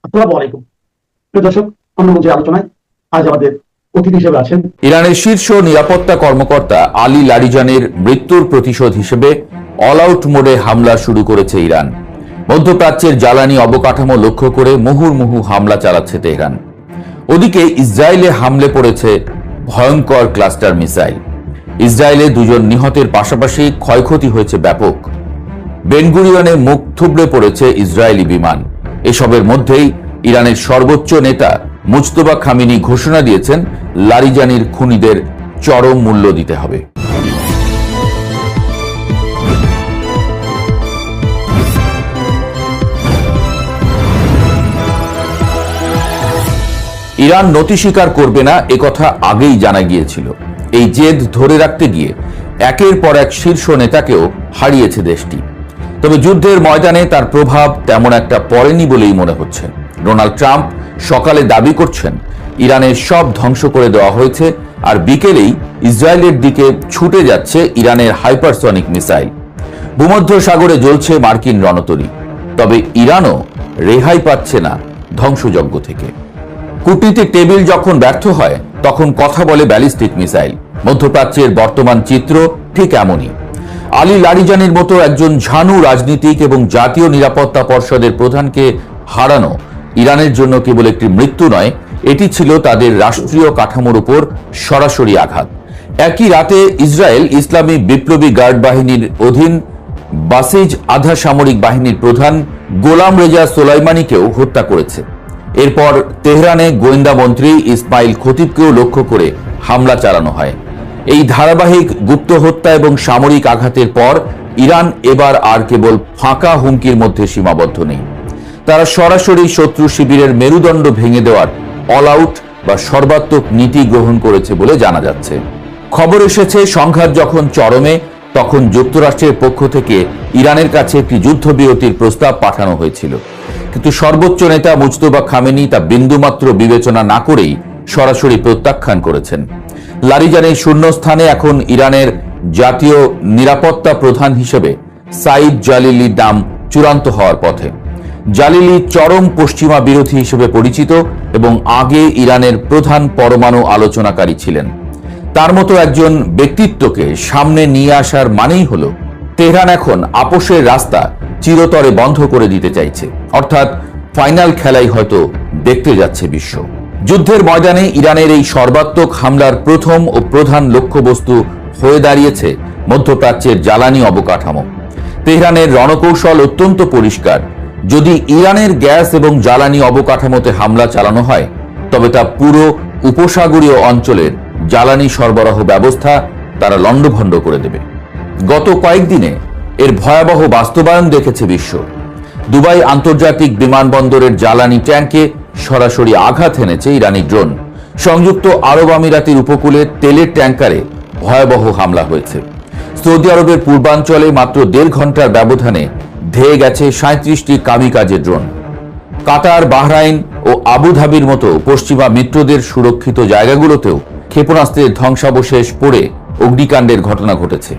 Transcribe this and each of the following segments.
আসসালামু আলাইকুম প্রিয় দর্শক, অন্যমঞ্চের আলোচনায় আজ আমাদের অতিথি হিসেবে আছেন ইরানের শীর্ষ নিরাপত্তা কর্মকর্তা আলী লারিজানির মৃত্যুর প্রতিশোধ হিসেবে অল আউট মোডে হামলা শুরু করেছে ইরান। মধ্যপ্রাচ্যের জ্বালানি অবকাঠামো লক্ষ্য করে মুহুর্মুহু হামলা চালাচ্ছে তেহরান। ওদিকে ইসরায়েলে হামলে পড়েছে ভয়ঙ্কর ক্লাস্টার মিসাইল। ইসরায়েলে দুজন নিহতের পাশাপাশি ক্ষয়ক্ষতি হয়েছে ব্যাপক। বেনগুরিয়নে মুখ থুবড়ে পড়েছে ইসরায়েলি বিমান। এসবের মধ্যেই ইরানের সর্বোচ্চ নেতা মুজতবা খামেনি ঘোষণা দিয়েছেন লারিজানির খুনিদের চরম মূল্য দিতে হবে। ইরান নতি স্বীকার করবে না একথা আগেই জানা গিয়েছিল। এই জেদ ধরে রাখতে গিয়ে একের পর এক শীর্ষ নেতাকেও হারিয়েছে দেশটি। তবে যুদ্ধের ময়দানে তার প্রভাব তেমন একটা পড়েনি বলেই মনে হচ্ছে। ডোনাল্ড ট্রাম্প সকালে দাবি করছেন ইরানের সব ধ্বংস করে দেওয়া হয়েছে, আর বিকেলেই ইসরায়েলের দিকে ছুটে যাচ্ছে ইরানের হাইপারসনিক মিসাইল। ভূমধ্য সাগরে জ্বলছে মার্কিন রণতরী, তবে ইরানও রেহাই পাচ্ছে না ধ্বংসযজ্ঞ থেকে। কূটনীতিক টেবিল যখন ব্যর্থ হয় তখন কথা বলে ব্যালিস্টিক মিসাইল। মধ্যপ্রাচ্যের বর্তমান চিত্র ঠিক এমনই। আলী লারিজানির মতো একজন ঝানু রাজনীতিক এবং জাতীয় নিরাপত্তা পর্ষদের প্রধানকে হারানো ইরানের জন্য কেবল একটি মৃত্যু নয়, এটি ছিল তাদের রাষ্ট্রীয় কাঠামোর উপর সরাসরি আঘাত। একই রাতে ইসরায়েল ইসলামী বিপ্লবী গার্ড বাহিনীর অধীন বাসিজ আধা সামরিক বাহিনীর প্রধান গোলাম রেজা সোলাইমানিকেও হত্যা করেছে। এরপর তেহরানে গোয়েন্দা মন্ত্রী ইসমাইল খতিবকেও লক্ষ্য করে হামলা চালানো হয়। এই ধারাবাহিক গুপ্ত হত্যা এবং সামরিক আঘাতের পর ইরান এবার আর কেবল ফাঁকা হুমকির মধ্যে সীমাবদ্ধ নেই। তারা সরাসরি শত্রু শিবিরের মেরুদণ্ড ভেঙে দেওয়ার অল আউট বা সর্বাত্মক নীতি গ্রহণ করেছে বলে জানা যাচ্ছে। খবর এসেছে সংঘাত যখন চরমে, তখন যুক্তরাষ্ট্রের পক্ষ থেকে ইরানের কাছে একটি যুদ্ধবিরতির প্রস্তাব পাঠানো হয়েছিল, কিন্তু সর্বোচ্চ নেতা মুজতবা খামেনি তা বিন্দুমাত্র বিবেচনা না করেই সরাসরি প্রত্যাখ্যান করেছেন। লারিজানির শূন্যস্থানে এখন ইরানের জাতীয় নিরাপত্তা প্রধান হিসেবে সাইদ জালিলির নাম চূড়ান্ত হওয়ার পথে। জালিলি চরম পশ্চিমা বিরোধী হিসেবে পরিচিত এবং আগে ইরানের প্রধান পরমাণু আলোচনাকারী ছিলেন। তার মতো একজন ব্যক্তিত্বকে সামনে নিয়ে আসার মানেই হলো তেহরান এখন আপোষের রাস্তা চিরতরে বন্ধ করে দিতে চাইছে, অর্থাৎ ফাইনাল খেলাই হয়তো দেখতে যাচ্ছে বিশ্ব। যুদ্ধের ময়দানে ইরানের এই সর্বাত্মক হামলার প্রথম ও প্রধান লক্ষ্যবস্তু হয়ে দাঁড়িয়েছে মধ্যপ্রাচ্যের জ্বালানি অবকাঠামো। তেহরানের রণকৌশল অত্যন্ত পরিষ্কার। যদি ইরানের গ্যাস এবং জ্বালানি অবকাঠামোতে হামলা চালানো হয়, তবে তা পুরো উপসাগরীয় অঞ্চলের জ্বালানি সরবরাহ ব্যবস্থা তারা লণ্ডভণ্ড করে দেবে। গত কয়েকদিনে এর ভয়াবহ বাস্তবায়ন দেখেছে বিশ্ব। দুবাই আন্তর্জাতিক বিমানবন্দরের জ্বালানি ট্যাঙ্কে সরাসরি আঘাত এনেছে ইরানি ড্রোন। সংযুক্ত আরব আমিরাতের উপকূলে তেলের ট্যাঙ্কারে ভয়াবহ হামলা হয়েছে। সৌদি আরবের পূর্বাঞ্চলে মাত্র 1.5 ঘন্টার ব্যবধানে ধেয়ে গেছে 37টি কামিকাজে ড্রোন। কাতার, বাহরাইন ও আবুধাবির মতো পশ্চিমা মিত্রদের সুরক্ষিত জায়গাগুলোতেও ক্ষেপণাস্ত্রের ধ্বংসাবশেষ পড়ে অগ্নিকাণ্ডের ঘটনা ঘটেছে।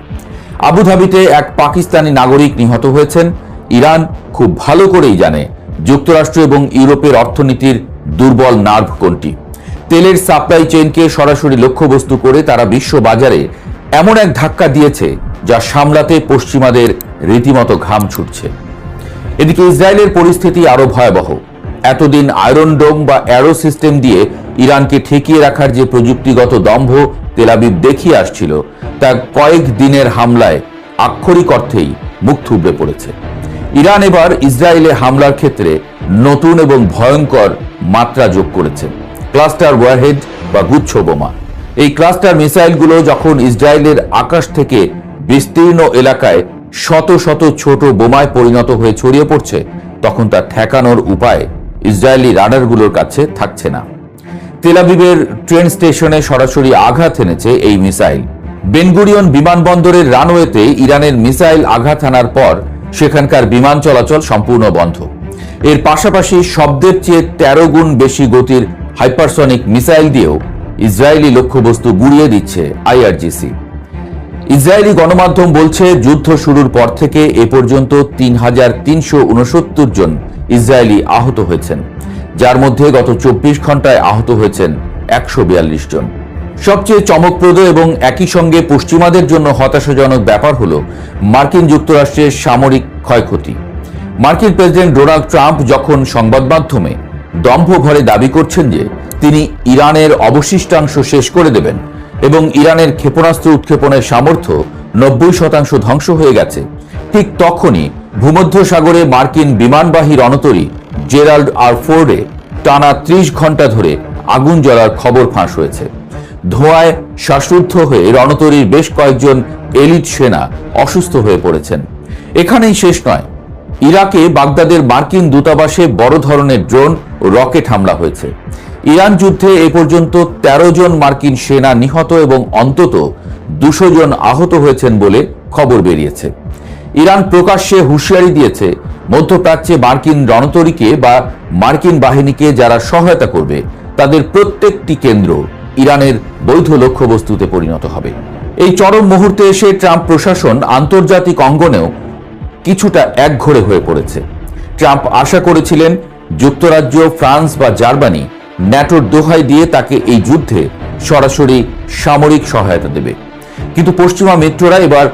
আবুধাবিতে এক পাকিস্তানি নাগরিক নিহত হয়েছেন। ইরান খুব ভালো করেই জানে যুক্তরাষ্ট্র এবং ইউরোপের অর্থনীতির দুর্বল নার্ভ কোনটি। তেলের সাপ্লাই চেইনকে সরাসরি লক্ষ্যবস্তু করে তারা বিশ্ব বাজারে এমন এক ধাক্কা দিয়েছে যা সামলাতে পশ্চিমাদের রীতিমতো ঘাম ছুটছে। এদিকে ইসরায়েলের পরিস্থিতি আরো ভয়াবহ। এতদিন আয়রন ডোম বা অ্যারো সিস্টেম দিয়ে ইরানকে ঠেকিয়ে রাখার যে প্রযুক্তিগত দম্ভ তেল আবিব দেখিয়ে আসছিল, তা কয়েক দিনের হামলায় আক্ষরিক অর্থেই মুখ থুবড়ে পড়েছে। ইরান এবার ইসরায়েলে হামলার ক্ষেত্রে নতুন এবং ভয়ঙ্কর মাত্রা যোগ করেছে, ক্লাস্টার ওয়ারহেড বা গুচ্ছ বোমা। এই ক্লাস্টার মিসাইলগুলো যখন ইসরায়েলের আকাশ থেকে বিস্তীর্ণ এলাকায় শত শত ছোট বোমায় পরিণত হয়ে ছড়িয়ে পড়ছে, তখন তা ঠেকানোর উপায় ইসরায়েলি রাডারগুলোর কাছে থাকছে না। তেল আবিবের ট্রেন স্টেশনে সরাসরি আঘাত এনেছে এই মিসাইল। বেনগুরিয়ন বিমানবন্দরের রানওয়েতে ইরানের মিসাইল আঘাত হানার পর সেখানকার বিমান চলাচল সম্পূর্ণ বন্ধ। এর পাশাপাশি শব্দের চেয়ে 13 গুণ বেশি গতির হাইপারসনিক মিসাইল দিয়েও ইসরায়েলি লক্ষ্যবস্তু গুড়িয়ে দিচ্ছে আইআরজিসি। ইসরায়েলি গণমাধ্যম বলছে যুদ্ধ শুরুর পর থেকে এ পর্যন্ত 3369 জন ইসরায়েলি আহত হয়েছেন। যার মধ্যে গত 24 ঘন্টায় আহত হয়েছেন 142 জন। সবচেয়ে চমকপ্রদ এবং একই সঙ্গে পশ্চিমাদের জন্য হতাশাজনক ব্যাপার হল মার্কিন যুক্তরাষ্ট্রের সামরিক ক্ষয়ক্ষতি। মার্কিন প্রেসিডেন্ট ডোনাল্ড ট্রাম্প যখন সংবাদ মাধ্যমে দম্ভ ভরে দাবি করছেন যে তিনি ইরানের অবশিষ্টাংশ শেষ করে দেবেন এবং ইরানের ক্ষেপণাস্ত্র উৎক্ষেপণের সামর্থ্য 90% ধ্বংস হয়ে গেছে, ঠিক তখনই ভূমধ্যসাগরে মার্কিন বিমানবাহী রণতরী জেরাল্ড আর ফোর্ডে টানা 30 ঘন্টা ধরে আগুন জ্বলার খবর ফাঁস হয়েছে। ধোঁয়ায় শ্বাসরুদ্ধ হয়ে রণতরীর বেশ কয়েকজন এলিট সেনা অসুস্থ হয়ে পড়েছেন। এখানেই শেষ নয়, ইরাকে বাগদাদের মার্কিন দূতাবাসে বড় ধরনের ড্রোন ও রকেট হামলা হয়েছে। ইরান যুদ্ধে এ পর্যন্ত 13 জন মার্কিন সেনা নিহত এবং অন্তত 200 জন আহত হয়েছেন বলে খবর বেরিয়েছে। ইরান প্রকাশ্যে হুঁশিয়ারি দিয়েছে মধ্যপ্রাচ্যে মার্কিন রণতরীকে বা মার্কিন বাহিনীকে যারা সহায়তা করবে তাদের প্রত্যেকটি কেন্দ্র ইরানের বৈধ লক্ষ্যবস্তুতে পরিণত হবে। এই চরম মুহূর্তে এসে ট্রাম্প প্রশাসন আন্তর্জাতিক অঙ্গনেও কিছুটা একঘরে হয়ে পড়েছে। ট্রাম্প আশা করেছিলেন যুক্তরাজ্য, ফ্রান্স বা জার্মানি ন্যাটোর দোহাই দিয়ে তাকে এই যুদ্ধে সরাসরি সামরিক সহায়তা দেবে, কিন্তু পশ্চিমা মিত্ররা এবার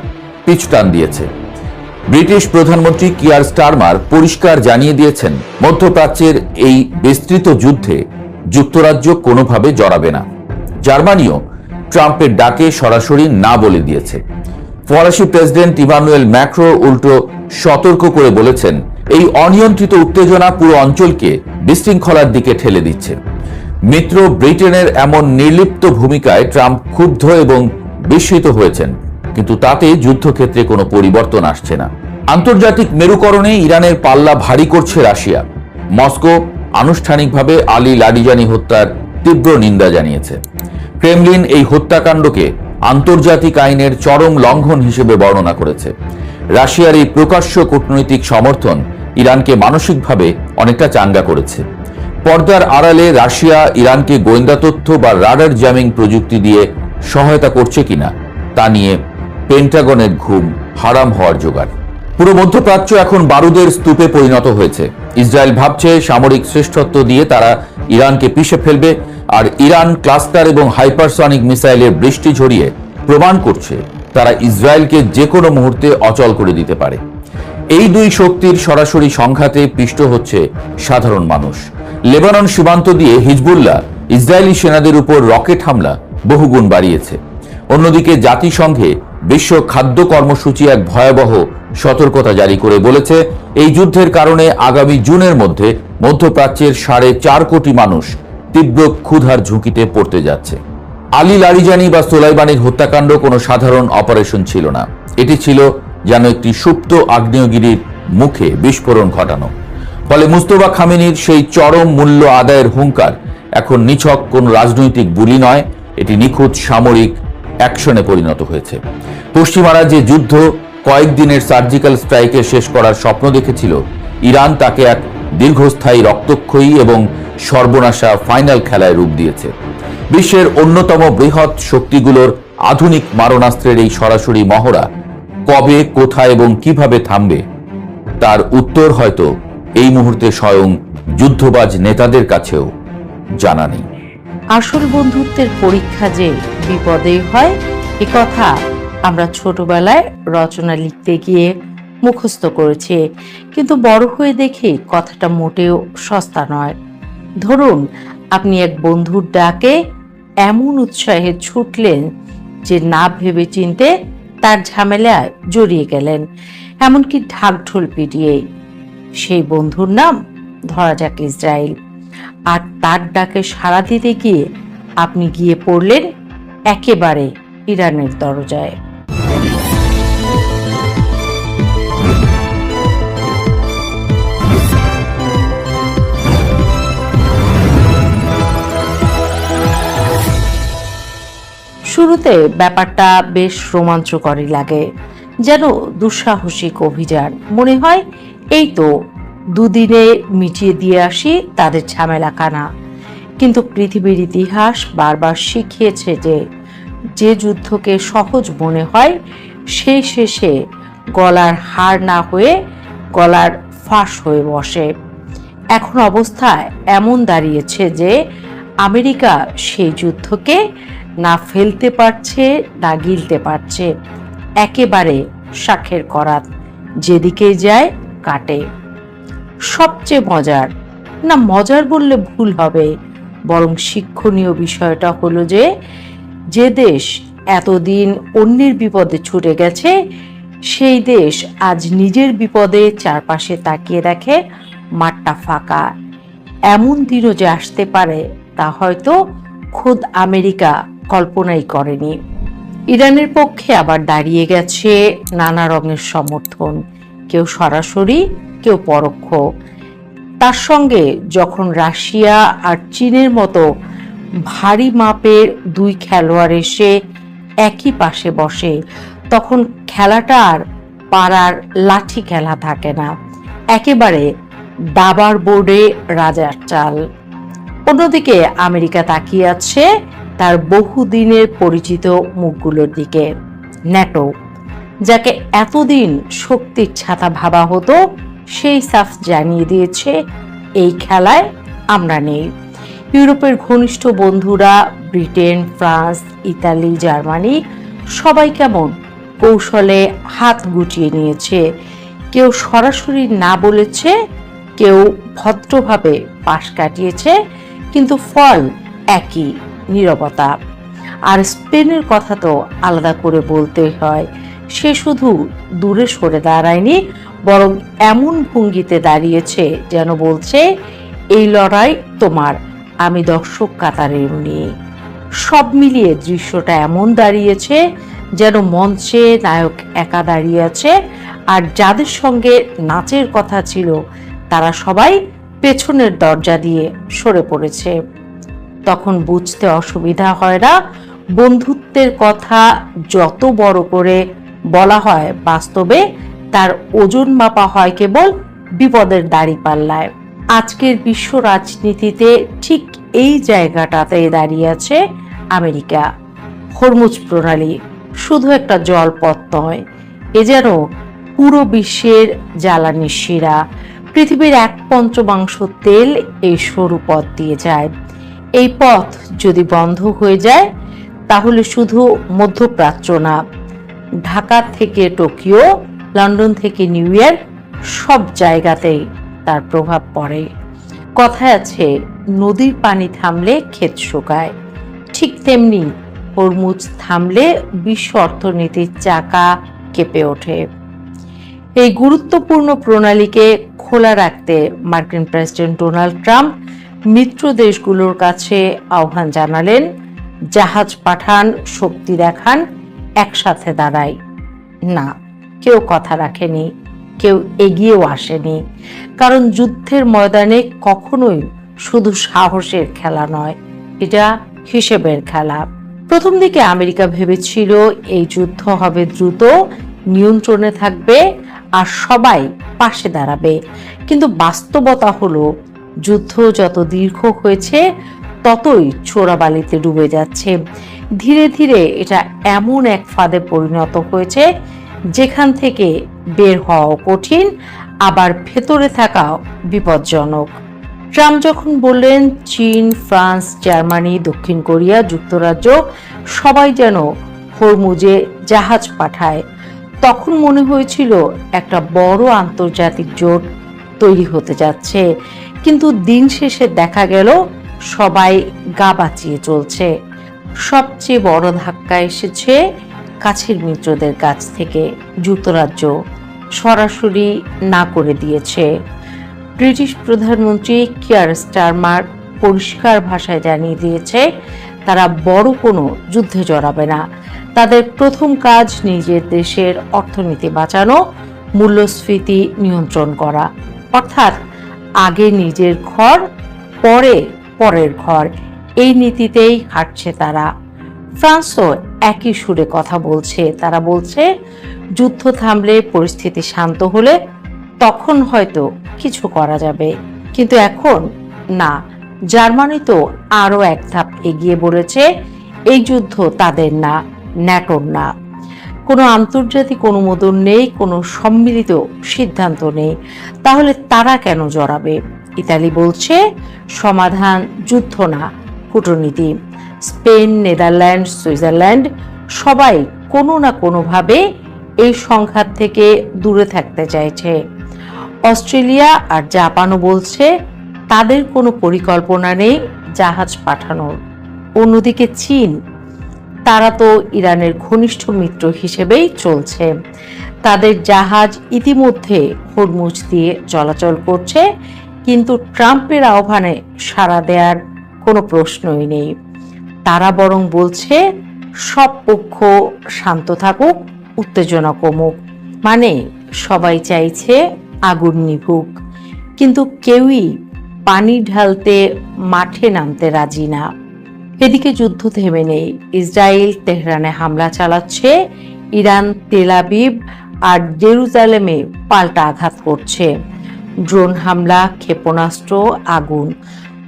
পিছটান দিয়েছে। ব্রিটিশ প্রধানমন্ত্রী কিয়ার স্টারমার পরিষ্কার জানিয়ে দিয়েছেন মধ্যপ্রাচ্যের এই বিস্তৃত যুদ্ধে যুক্তরাজ্য কোনোভাবে জড়াবে না। জার্মানিও ট্রাম্পের ডাকে সরাসরি না বলে দিয়েছে। ফরাসি প্রেসিডেন্ট ইমানুয়েল ম্যাক্রো উল্টো সতর্ক করে বলেছেন এই অনিয়ন্ত্রিত উত্তেজনা পুরো অঞ্চলকে বিশৃঙ্খলার দিকে ঠেলে দিচ্ছে। মিত্র ব্রিটেনের এমন নির্লিপ্ত ভূমিকায় ট্রাম্প ক্ষুব্ধ এবং বিস্মিত হয়েছেন, কিন্তু তাতে যুদ্ধক্ষেত্রে কোনো পরিবর্তন আসছে না। আন্তর্জাতিক মেরুকরণে ইরানের পাল্লা ভারী করছে রাশিয়া। মস্কো আনুষ্ঠানিকভাবে আলী লাডিজানি হত্যার তীব্র নিন্দা জানিয়েছে। ক্রেমলিন এই হত্যাকাণ্ডকে আন্তর্জাতিক আইনের চরম লঙ্ঘন হিসেবে বর্ণনা করেছে। রাশিয়ার এই প্রকাশ্য কূটনৈতিক সমর্থন ইরানকে মানসিকভাবে অনেকটা চাঙ্গা করেছে। পর্দার আড়ালে রাশিয়া ইরানকে গোয়েন্দা তথ্য বা রাডার জ্যামিং প্রযুক্তি দিয়ে সহায়তা করছে কিনা তা নিয়ে পেন্টাগনের ঘুম হারাম হওয়ার জোগাড়। পুরো মধ্যপ্রাচ্য এখন বারুদের স্তূপে পরিণত হয়েছে। ইসরায়েল ভাবছে সামরিক শ্রেষ্ঠত্ব দিয়ে তারা ইরানকে পিষে ফেলবে, আর ইরান ক্লাস্টার এবং হাইপারসনিক মিসাইলের বৃষ্টি ঝরিয়ে প্রমাণ করছে তারা ইসরায়েলকে যে কোনো মুহূর্তে অচল করে দিতে পারে। এই দুই শক্তির সরাসরি সংঘাতে পিষ্ট হচ্ছে সাধারণ মানুষ। লেবানন সীমান্ত দিয়ে হিজবুল্লাহ ইসরায়েলি সেনাদের উপর রকেট হামলা বহুগুণ বাড়িয়েছে। অন্যদিকে জাতিসংঘে বিশ্ব খাদ্য কর্মসূচি এক ভয়াবহ সতর্কতা জারি করে বলেছে এই যুদ্ধের কারণে আগামী জুনের মধ্যে মধ্যপ্রাচ্যের 4.5 কোটি মানুষ তীব্র ক্ষুধার ঝুঁকিতে পড়তে যাচ্ছে। আলী লারিজানি বা সোলাইমানির হত্যাকাণ্ড কোনো সাধারণ অপারেশন ছিল না, এটি ছিল যেন একটি সুপ্ত আগ্নেয়গিরির মুখে বিস্ফোরণ ঘটানো। ফলে মুস্তফা খামেনির সেই চরম মূল্য আদায়ের হুঙ্কার এখন নিছক কোন রাজনৈতিক বুলি নয়, এটি নিখুঁত সামরিক অ্যাকশনে পরিণত হয়েছে। পশ্চিমারা যে যুদ্ধ কয়েকদিনের সার্জিক্যাল স্ট্রাইকে শেষ করার স্বপ্ন দেখেছিল, ইরান তাকে এক দীর্ঘস্থায়ী রক্তক্ষয়ী এবং সর্বনাশা ফাইনাল খেলায় রূপ দিয়েছে। বিশ্বের অন্যতম বৃহৎ শক্তিগুলোর আধুনিক মারণাস্ত্রের এই সরাসরি মহড়া কবে, কোথায় এবং কিভাবে থামবে তার উত্তর হয়তো এই মুহূর্তে স্বয়ং যুদ্ধবাজ নেতাদের কাছেও জানা নেই। আসল বন্ধুত্বের পরীক্ষা যে বিপদে হয় এ কথা আমরা ছোটবেলায় রচনা লিখতে গিয়ে মুখস্থ করেছি, কিন্তু বড় হয়ে দেখি কথাটা মোটেও সস্তা নয়। ধরুন আপনি এক বন্ধুর ডাকে এমন উৎসাহে ছুটলেন যে না ভেবে চিনতে তার ঝামেলায় জড়িয়ে গেলেন, এমনকি ঢাকঢোল পিটিয়ে। সেই বন্ধুর নাম ধরা যাক ইসরায়েল, আর তার ডাকে সাড়া দিতে গিয়ে আপনি গিয়ে পড়লেন একেবারে ইরানের দরজায়। শুরুতে ব্যাপারটা বেশ রোমাঞ্চকরই লাগে, যেন দুঃসাহসিক অভিযান। মনে হয় এই তো দুদিনে মিটিয়ে দিয়ে আসি তাদের ঝামেলা কানা। কিন্তু পৃথিবীর ইতিহাস বারবার শিখিয়েছে যে যুদ্ধকে সহজ মনে হয় সেই শেষে গলার হার না হয়ে গলার ফাঁস হয়ে বসে। এখন অবস্থা এমন দাঁড়িয়েছে যে আমেরিকা সেই যুদ্ধকে না ফেলতে পারছে না গিলতে পারছে, একেবারে শাখের করাত, যেদিকে যায় কাটে। সবচেয়ে মজার বললে ভুল হবে, বরং শিক্ষণীয় বিষয়টা হলো যে যে দেশ এতদিন অন্যের বিপদে ছুটে গেছে, সেই দেশ আজ নিজের বিপদে চারপাশে তাকিয়ে দেখে মাঠটা ফাঁকা। এমন দিনও যে আসতে পারে তা হয়তো খোদ আমেরিকা কল্পনাই করেনি। ইরানের পক্ষে আবার দাঁড়িয়ে গেছে নানা রঙের সমর্থন, কেউ সরাসরি, কেউ পরোক্ষ। তার সঙ্গে যখন রাশিয়া আর চীনের মতো ভারী মাপের দুই খেলোয়াড় এসে একই পাশে বসে, তখন খেলাটা আর পাড়ার লাঠি খেলা থাকে না, একেবারে দাবার বোর্ডে রাজার চাল। অন্যদিকে আমেরিকা তাকিয়ে আছে তার বহুদিনের পরিচিত মুখগুলোর দিকে। ন্যাটো, যাকে এতদিন শক্তির ছাতা ভাবা হতো, সেই সাফ জানিয়ে দিয়েছে এই খেলায় আমরা নেই। ইউরোপের ঘনিষ্ঠ বন্ধুরা ব্রিটেন, ফ্রান্স, ইতালি, জার্মানি সবাই কেমন কৌশলে হাত গুটিয়ে নিয়েছে। কেউ সরাসরি না বলেছে, কেউ ভদ্রভাবে পাশ কাটিয়েছে, কিন্তু ফল একই, নীরবতা। আর স্পেনের কথা তো আলাদা করে বলতে হয়। সে শুধু দূরে সরে দাঁড়ায়নি, বরং এমন ভঙ্গিতে দাঁড়িয়েছে যেন বলছে, এই লড়াই তোমার, আমি দর্শক কাতারে নিয়ে। সব মিলিয়ে দৃশ্যটা এমন দাঁড়িয়েছে যেন মঞ্চে নায়ক একা দাঁড়িয়ে আছে, আর যাদের সঙ্গে নাচের কথা ছিল তারা সবাই পেছনের দরজা দিয়ে সরে পড়েছে। তখন বুঝতে অসুবিধা হয় না, বন্ধুত্বের কথা যত বড় করে বলা হয়, বাস্তবে তার ওজন মাপা হয় কেবল বিপদের দাঁড়িপাল্লায়। আজকের বিশ্ব রাজনীতিতে ঠিক এই জায়গাটাতে দাঁড়িয়ে আছে আমেরিকা। হরমুজ প্রণালী শুধু একটা জলপথ নয়, এ যেন পুরো বিশ্বের জ্বালানির শিরা। পৃথিবীর 1/5 তেল এই সরু পথ দিয়ে যায়। এই পথ যদি বন্ধ হয়ে যায়, তাহলে শুধু মধ্যপ্রাচ্য না, ঢাকা থেকে টোকিও, লন্ডন থেকে নিউ ইয়র্ক, সব জায়গাতেই তার প্রভাব পড়ে। কথায় আছে, নদীর পানি থামলে ক্ষেত শুকায়। ঠিক তেমনি হরমুজ থামলে বিশ্ব অর্থনীতির চাকা কেঁপে ওঠে। এই গুরুত্বপূর্ণ প্রণালীকে খোলা রাখতে মার্কিন প্রেসিডেন্ট ডোনাল্ড ট্রাম্প মিত্র দেশগুলোর কাছে আহ্বান জানালেন, জাহাজ পাঠান, শক্তি দেখান, একসাথে দাঁড়াই। না, কেউ কথা রাখেনি, কেউ এগিয়েও আসেনি। কারণ যুদ্ধের ময়দানে কখনোই শুধু সাহসের খেলা নয়, এটা হিসেবের খেলা। প্রথম দিকে আমেরিকা ভেবেছিল এই যুদ্ধ হবে দ্রুত, নিয়ন্ত্রণে থাকবে আর সবাই পাশে দাঁড়াবে। কিন্তু বাস্তবতা হলো, যুদ্ধ যত দীর্ঘ হয়েছে ততই চোরাবালিতে ডুবে যাচ্ছে। ধীরে ধীরে এটা এমন এক ফাঁদে পরিণত হয়েছে যেখান থেকে বের হওয়া কঠিন, আবার ভেতরে থাকা বিপজ্জনক। ট্রাম্প যখন বললেন চীন, ফ্রান্স, জার্মানি, দক্ষিণ কোরিয়া, যুক্তরাজ্য সবাই যেন হরমুজে জাহাজ পাঠায়, তখন মনে হয়েছিল একটা বড় আন্তর্জাতিক জোট তৈরি হতে যাচ্ছে। কিন্তু দিন শেষে দেখা গেল সবাই গা বাঁচিয়ে চলছে। সবচেয়ে বড় ধাক্কা এসেছে কাছের মিত্রদের কাছ থেকে। যুক্তরাজ্য সরাসরি না করে দিয়েছে। ব্রিটিশ প্রধানমন্ত্রী কিয়ার স্টারমার পরিষ্কার ভাষায় জানিয়ে দিয়েছে তারা বড় কোনো যুদ্ধে জড়াবে না। তাদের প্রথম কাজ নিজের দেশের অর্থনীতি বাঁচানো, মূল্যস্ফীতি নিয়ন্ত্রণ করা। অর্থাৎ আগে নিজের ঘর, পরে পরের ঘর, এই নীতিতেই হাঁটছে তারা। ফ্রান্সও একই সুরে কথা বলছে। তারা বলছে যুদ্ধ থামলে, পরিস্থিতি শান্ত হলে তখন হয়তো কিছু করা যাবে, কিন্তু এখন না। জার্মানি তো আরো এক ধাপ এগিয়ে বলেছে এই যুদ্ধ তাদের না, ন্যাটোর না। কোনো আন্তর্জাতিক অনুমোদন নেই, কোনো সম্মিলিত সিদ্ধান্ত নেই। তাহলে তারা কেন জড়াবে? ইতালি বলছে সমাধান যুদ্ধ না, কূটনীতি। স্পেন, নেদারল্যান্ড, সুইজারল্যান্ড সবাই কোনো না কোনোভাবে এই সংঘাত থেকে দূরে থাকতে চাইছে। অস্ট্রেলিয়া আর জাপানও বলছে তাদের কোনো পরিকল্পনা নেই জাহাজ পাঠানোর। অন্যদিকে চীন, তারা তো ইরানের ঘনিষ্ঠ মিত্র হিসেবেই চলছে। তাদের জাহাজ ইতিমধ্যে হরমুজ দিয়ে চলাচল করছে, কিন্তু ট্রাম্পের আহ্বানে সাড়া দেওয়ার কোনো প্রশ্নই নেই। তারা বরং বলছে সব পক্ষ শান্ত থাকুক, উত্তেজনা কমুক। মানে সবাই চাইছে আগুন নিভুক, কিন্তু কেউই পানি ঢালতে মাঠে নামতে রাজি না। এদিকে যুদ্ধ থেমে নেই। ইসরায়েল তেহরানে হামলা চালাচ্ছে, ইরান তেল আবিব আর জেরুজালেমে পাল্টা আঘাত করছে। ড্রোন হামলা, ক্ষেপণাস্ত্র, আগুন,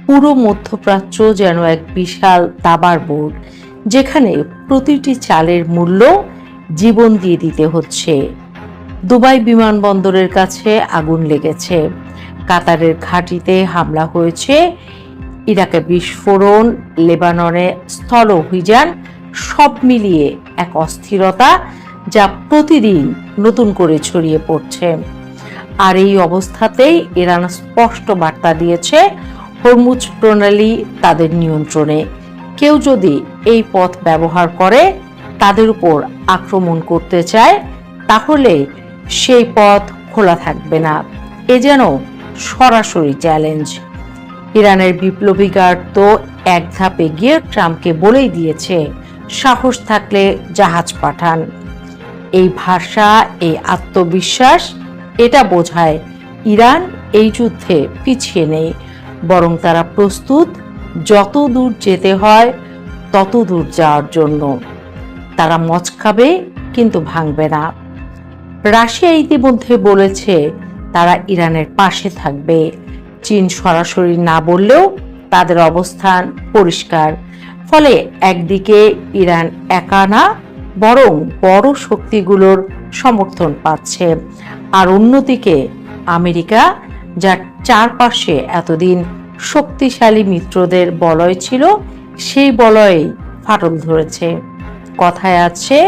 পুরো মধ্যপ্রাচ্য যেন এক বিশাল দাবার বোর্ড, যেখানে প্রতিটি চালের মূল্য জীবন দিয়ে দিতে হচ্ছে। দুবাই বিমানবন্দরের কাছে আগুন লেগেছে, কাতারের ঘাঁটিতে হামলা হয়েছে, ইরাকে বিস্ফোরণ, লেবাননে স্থল অভিযান, সব মিলিয়ে এক অস্থিরতা যা প্রতিদিন নতুন করে ছড়িয়ে পড়ছে। আর এই অবস্থাতেই ইরান স্পষ্ট বার্তা দিয়েছে হরমুজ প্রণালী তাদের নিয়ন্ত্রণে। কেউ যদি এই পথ ব্যবহার করে, তাদের উপর আক্রমণ করতে চায়, তাহলে সেই পথ খোলা থাকবে না। এ যেন সরাসরি চ্যালেঞ্জ। ইরানের বিপ্লবী গার্ড তো এক ধাপ এগিয়ে ট্রাম্পকে বলেই দিয়েছে সাহস থাকলে জাহাজ পাঠান। এই ভাষা, এই আত্মবিশ্বাস, এটা বোঝায় ইরান এই যুদ্ধে পিছিয়ে নেই, বরং তারা প্রস্তুত যত দূর যেতে হয় তত দূর যাওয়ার জন্য। তারা মচকাবে কিন্তু ভাঙবে না। রাশিয়া ইতিমধ্যে বলেছে তারা ইরানের পাশে থাকবে। চীন সরাসরি না বললেও তাদের অবস্থান পরিষ্কার। ফলে একদিকে ইরান একা না, বরং বড় শক্তিগুলোর সমর্থন পাচ্ছে, আর অন্যদিকে আমেরিকা, যার চারপাশে এতদিন শক্তিশালী মিত্রদের বলয় ছিল, সেই বলয়ে ফাটল ধরেছে। কথায় আছে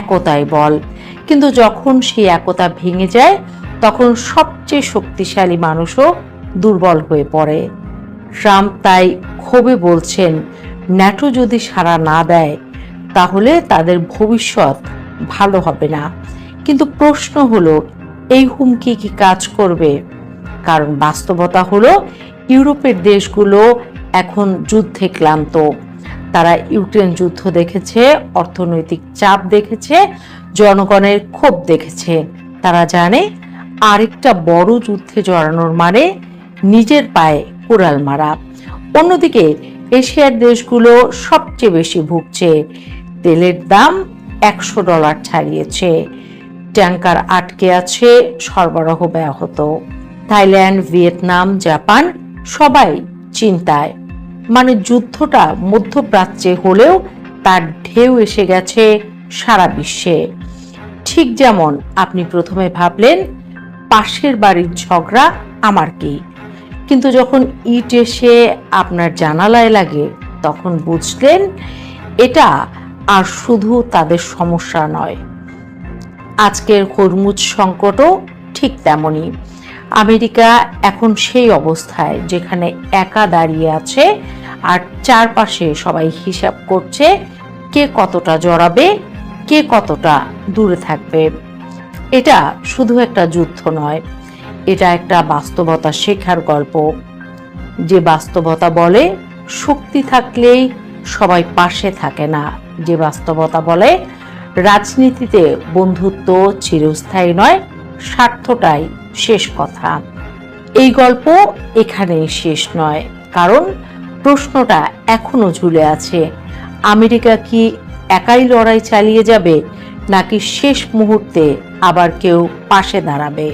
একতাই বল, কিন্তু যখন সেই একতা ভেঙে যায়, তখন সবচেয়ে শক্তিশালী মানুষও দুর্বল হয়ে পড়ে। ট্রাম্প তাই ক্ষোভে বলছেন, ন্যাটো যদি সাড়া না দেয় তাহলে তাদের ভবিষ্যৎ ভালো হবে না। কিন্তু প্রশ্ন হলো, এই হুমকি কি কাজ করবে? কারণ বাস্তবতা হলো ইউরোপের দেশগুলো এখন যুদ্ধে ক্লান্ত। তারা ইউক্রেন যুদ্ধ দেখেছে, অর্থনৈতিক চাপ দেখেছে, জনগণের ক্ষোভ দেখেছে। তারা জানে আরেকটা বড় যুদ্ধে জড়ানোর মানে নিজের পায়ে কুড়াল মারা। অন্যদিকে এশিয়ার দেশগুলো সবচেয়ে বেশি ভুগছে। তেলের দাম $100 ছাড়িয়েছে, ট্যাঙ্কার আটকে আছে, সরবরাহ ব্যাহত। থাইল্যান্ড, ভিয়েতনাম, জাপান সবাই চিন্তায়। মানে যুদ্ধটা মধ্যপ্রাচ্যে হলেও তার ঢেউ এসে গেছে সারা বিশ্বে। ঠিক যেমন আপনি প্রথমে ভাবলেন পাশের বাড়ির ঝগড়া আমার কি, কিন্তু যখন ইট এসে আপনার জানালায় লাগে, তখন বুঝলেন এটা আর শুধু তাদের সমস্যা নয়। আজকের হরমুজ সংকটও ঠিক তেমনই। আমেরিকা এখন সেই অবস্থায় যেখানে একা দাঁড়িয়ে আছে, আর চারপাশে সবাই হিসাব করছে কে কতটা জড়াবে, কে কতটা দূরে থাকবে। এটা শুধু একটা যুদ্ধ নয়, এটা একটা বাস্তবতা শেখার গল্প। যে বাস্তবতা বলে শক্তি থাকলেই সবাই পাশে থাকে না, যে বাস্তবতা বলে রাজনীতিতে বন্ধুত্ব চিরস্থায়ী নয়, স্বার্থটাই শেষ কথা। এই গল্প এখানেই শেষ নয়, কারণ প্রশ্নটা এখনো ঝুলে আছে। আমেরিকা কি একাই লড়াই চালিয়ে যাবে, নাকি শেষ মুহূর্তে আবার কেউ পাশে দাঁড়াবে?